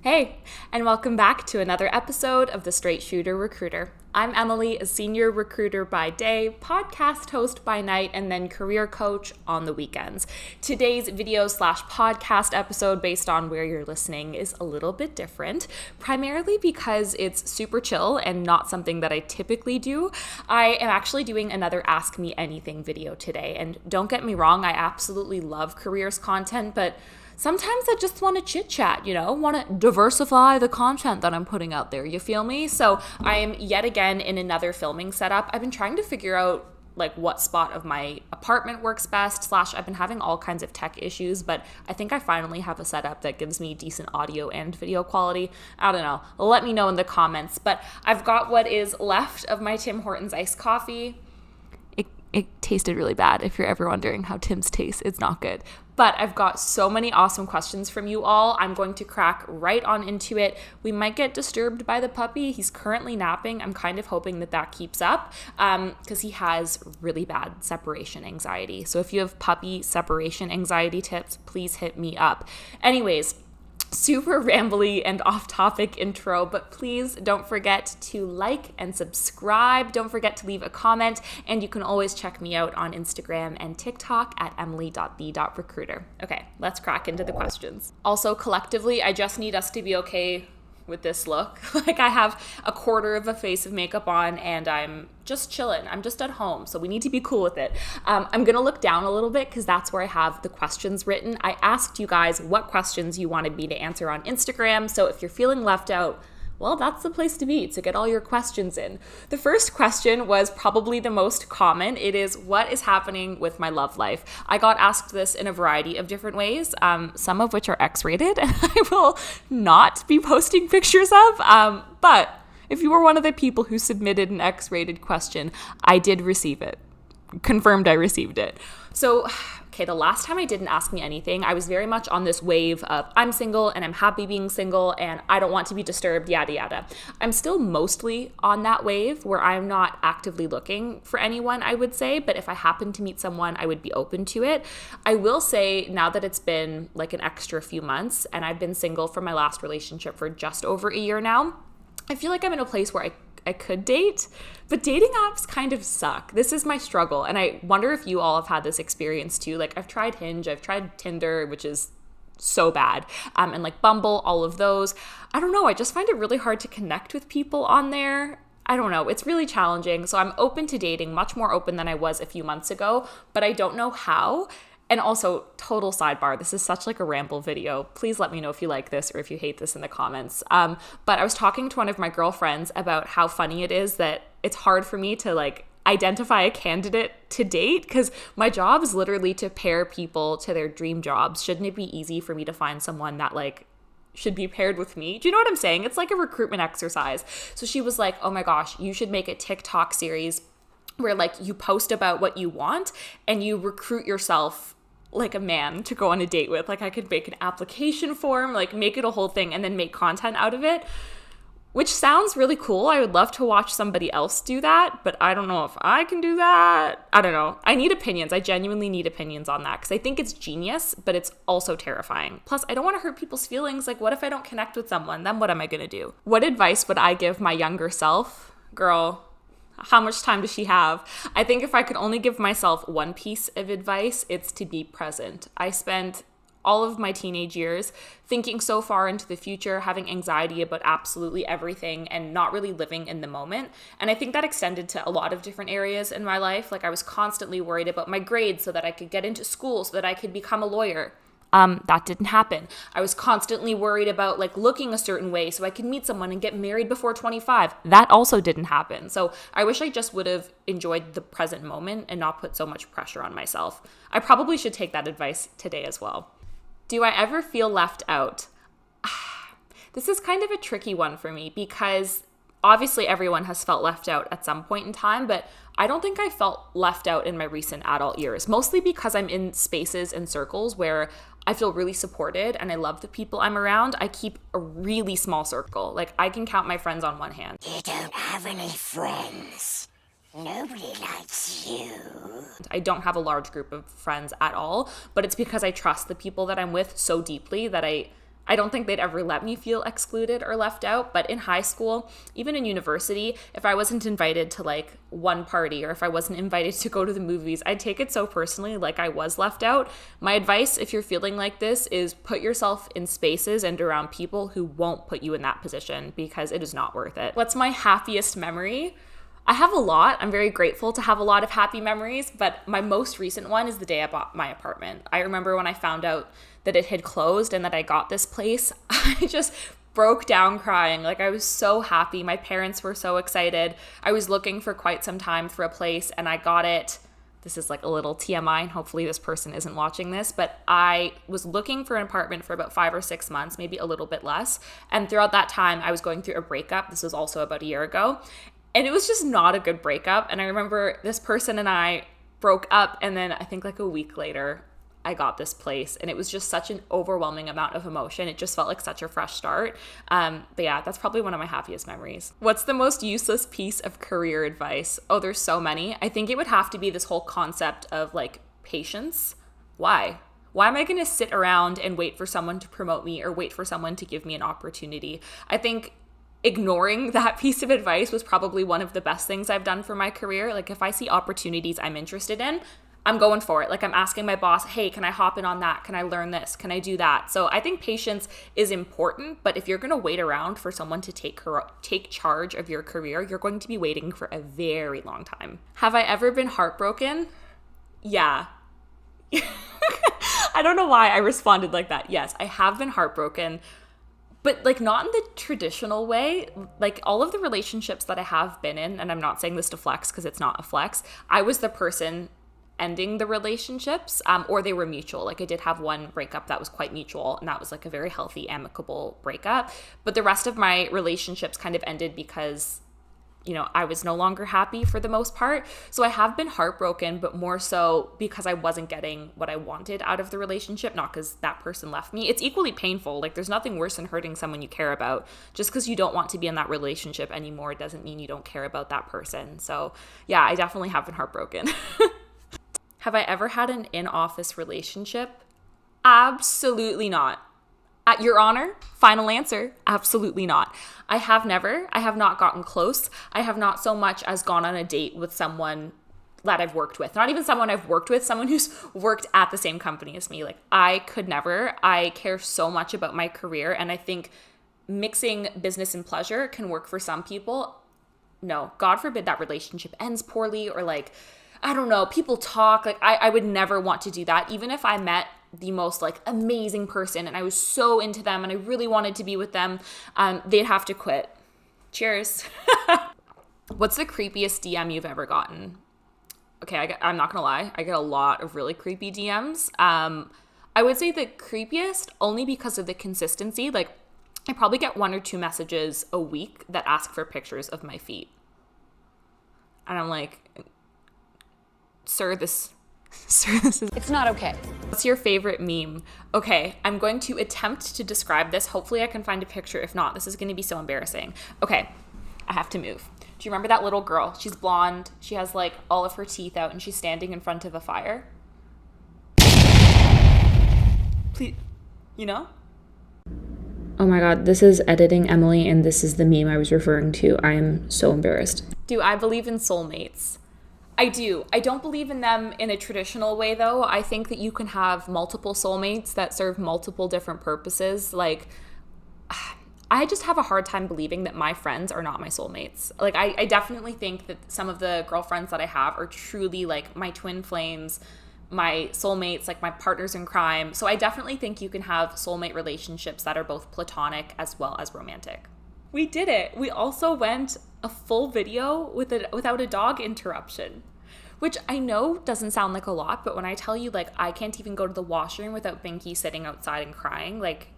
Hey, and welcome back to another episode of The Straight Shooter Recruiter. I'm Emily, a senior recruiter by day, podcast host by night, and then career coach on the weekends. Today's video/podcast episode, based on where you're listening, is a little bit different, primarily because it's super chill and not something that I typically do. I am actually doing another Ask Me Anything video today, and don't get me wrong, I absolutely love careers content, but sometimes I just want to chit chat, want to diversify the content that I'm putting out there. You feel me? So I am yet again in another filming setup. I've been trying to figure out what spot of my apartment works best, / I've been having all kinds of tech issues, but I think I finally have a setup that gives me decent audio and video quality. I don't know. Let me know in the comments. But I've got what is left of my Tim Hortons iced coffee. It tasted really bad. If you're ever wondering how Tim's tastes, it's not good. But I've got so many awesome questions from you all. I'm going to crack right on into it. We might get disturbed by the puppy. He's currently napping. I'm kind of hoping that keeps up because he has really bad separation anxiety. So if you have puppy separation anxiety tips, please hit me up. Anyways, super rambly and off-topic intro, but please don't forget to like and subscribe. Don't forget to leave a comment, and you can always check me out on Instagram and TikTok at emily.the.recruiter. Okay, let's crack into the questions. Also, collectively, I just need us to be okay with this look. I have a quarter of a face of makeup on and I'm just chilling. I'm just at home, so we need to be cool with it. I'm gonna look down a little bit because that's where I have the questions written. I asked you guys what questions you wanted me to answer on Instagram, so if you're feeling left out, well, that's the place to be, to get all your questions in. The first question was probably the most common. It is, what is happening with my love life? I got asked this in a variety of different ways, some of which are X-rated, and I will not be posting pictures of. But if you were one of the people who submitted an X-rated question, I did receive it. Confirmed I received it. So, okay, the last time I didn't ask me anything, I was very much on this wave of I'm single and I'm happy being single and I don't want to be disturbed, yada, yada. I'm still mostly on that wave where I'm not actively looking for anyone, I would say, but if I happen to meet someone, I would be open to it. I will say now that it's been an extra few months and I've been single from my last relationship for just over a year now, I feel like I'm in a place where I could date, but dating apps kind of suck. This is my struggle, and I wonder if you all have had this experience too. I've tried Hinge, I've tried Tinder, which is so bad, and Bumble, all of those. I don't know, I just find it really hard to connect with people on there. I don't know, it's really challenging. So I'm open to dating, much more open than I was a few months ago, but I don't know how. And also, total sidebar, this is such a ramble video. Please let me know if you like this or if you hate this in the comments. But I was talking to one of my girlfriends about how funny it is that it's hard for me to identify a candidate to date because my job is literally to pair people to their dream jobs. Shouldn't it be easy for me to find someone that should be paired with me? Do you know what I'm saying? It's like a recruitment exercise. So she was like, oh my gosh, you should make a TikTok series where you post about what you want and you recruit yourself like a man to go on a date with. I could make an application form, make it a whole thing and then make content out of it, which sounds really cool. I would love to watch somebody else do that, but I don't know if I can do that. I don't know. I need opinions. I genuinely need opinions on that because I think it's genius, but it's also terrifying. Plus, I don't want to hurt people's feelings. What if I don't connect with someone? Then what am I going to do? What advice would I give my younger self? Girl, how much time does she have? I think if I could only give myself one piece of advice, it's to be present. I spent all of my teenage years thinking so far into the future, having anxiety about absolutely everything and not really living in the moment. And I think that extended to a lot of different areas in my life. I was constantly worried about my grades so that I could get into school, so that I could become a lawyer. That didn't happen. I was constantly worried about looking a certain way so I could meet someone and get married before 25. That also didn't happen. So I wish I just would have enjoyed the present moment and not put so much pressure on myself. I probably should take that advice today as well. Do I ever feel left out? This is kind of a tricky one for me because obviously everyone has felt left out at some point in time, but I don't think I felt left out in my recent adult years, mostly because I'm in spaces and circles where I feel really supported and I love the people I'm around. I keep a really small circle. I can count my friends on one hand. You don't have any friends. Nobody likes you. I don't have a large group of friends at all, but it's because I trust the people that I'm with so deeply that I I don't think they'd ever let me feel excluded or left out. But in high school, even in university, if I wasn't invited to like one party or if I wasn't invited to go to the movies, I'd take it so personally, like I was left out. My advice, if you're feeling like this, is put yourself in spaces and around people who won't put you in that position, because it is not worth it. What's my happiest memory? I have a lot. I'm very grateful to have a lot of happy memories, but my most recent one is the day I bought my apartment. I remember when I found out that it had closed and that I got this place, I just broke down crying. Like, I was so happy. My parents were so excited. I was looking for quite some time for a place and I got it. This is like a little TMI, and hopefully this person isn't watching this, but I was looking for an apartment for about 5 or 6 months, maybe a little bit less. And throughout that time, I was going through a breakup. This was also about a year ago. And it was just not a good breakup. And I remember this person and I broke up. And then I think like a week later, I got this place. And it was just such an overwhelming amount of emotion. It just felt like such a fresh start. But yeah, that's probably one of my happiest memories. What's the most useless piece of career advice? Oh, there's so many. I think it would have to be this whole concept of like patience. Why? Why am I going to sit around and wait for someone to promote me or wait for someone to give me an opportunity? I think ignoring that piece of advice was probably one of the best things I've done for my career. Like, if I see opportunities I'm interested in, I'm going for it. Like, I'm asking my boss, hey, can I hop in on that? Can I learn this? Can I do that? So I think patience is important, but if you're going to wait around for someone to take charge of your career, you're going to be waiting for a very long time. Have I ever been heartbroken? Yeah. I don't know why I responded like that. Yes, I have been heartbroken. But like, not in the traditional way. Like, all of the relationships that I have been in, and I'm not saying this to flex because it's not a flex, I was the person ending the relationships, or they were mutual. Like, I did have one breakup that was quite mutual, and that was like a very healthy, amicable breakup. But the rest of my relationships kind of ended because, you know, I was no longer happy for the most part. So I have been heartbroken, but more so because I wasn't getting what I wanted out of the relationship, not because that person left me. It's equally painful. Like, there's nothing worse than hurting someone you care about. Just because you don't want to be in that relationship anymore doesn't mean you don't care about that person. So yeah, I definitely have been heartbroken. Have I ever had an in-office relationship? Absolutely not. At your honor, final answer, absolutely not. I have never. I have not gotten close. I have not so much as gone on a date with someone that I've worked with. Not even someone I've worked with, someone who's worked at the same company as me. Like, I could never. I care so much about my career, and I think mixing business and pleasure can work for some people. No, God forbid that relationship ends poorly, or like, I don't know, people talk. Like, I would never want to do that. Even if I met the most like amazing person and I was so into them and I really wanted to be with them, they'd have to quit. Cheers. What's the creepiest DM you've ever gotten? Okay, I'm not gonna lie, I get a lot of really creepy DMs. I would say the creepiest only because of the consistency. Like, I probably get 1 or 2 messages a week that ask for pictures of my feet. And I'm like, Sir, this is... It's not okay. What's your favorite meme? Okay, I'm going to attempt to describe this. Hopefully I can find a picture. If not, this is going to be so embarrassing. Okay, I have to move. Do you remember that little girl? She's blonde. She has like all of her teeth out and she's standing in front of a fire. Please, you know? Oh my God, this is editing Emily and this is the meme I was referring to. I am so embarrassed. Do I believe in soulmates? I do. I don't believe in them in a traditional way, though. I think that you can have multiple soulmates that serve multiple different purposes. Like, I just have a hard time believing that my friends are not my soulmates. Like, I definitely think that some of the girlfriends that I have are truly like my twin flames, my soulmates, like my partners in crime. So I definitely think you can have soulmate relationships that are both platonic as well as romantic. We did it. We also went a full video without a dog interruption, which I know doesn't sound like a lot, but when I tell you, like, I can't even go to the washroom without Binky sitting outside and crying, like,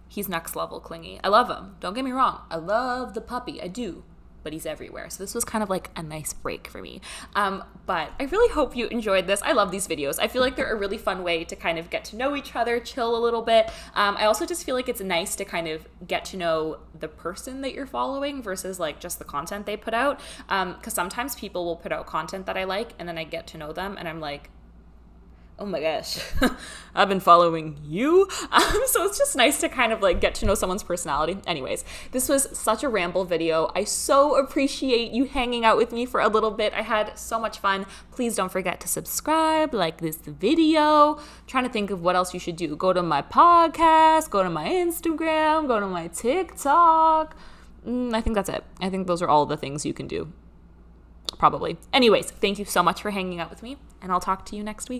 he's next level clingy. I love him. Don't get me wrong. I love the puppy. I do. But he's everywhere. So this was kind of like a nice break for me. But I really hope you enjoyed this. I love these videos. I feel like they're a really fun way to kind of get to know each other, chill a little bit. I also just feel like it's nice to kind of get to know the person that you're following versus like just the content they put out. Because sometimes people will put out content that I like and then I get to know them and I'm like, oh my gosh, I've been following you. So it's just nice to kind of like get to know someone's personality. Anyways, this was such a ramble video. I so appreciate you hanging out with me for a little bit. I had so much fun. Please don't forget to subscribe, like this video. I'm trying to think of what else you should do. Go to my podcast, go to my Instagram, go to my TikTok. I think that's it. I think those are all the things you can do. Probably. Anyways, thank you so much for hanging out with me, and I'll talk to you next week.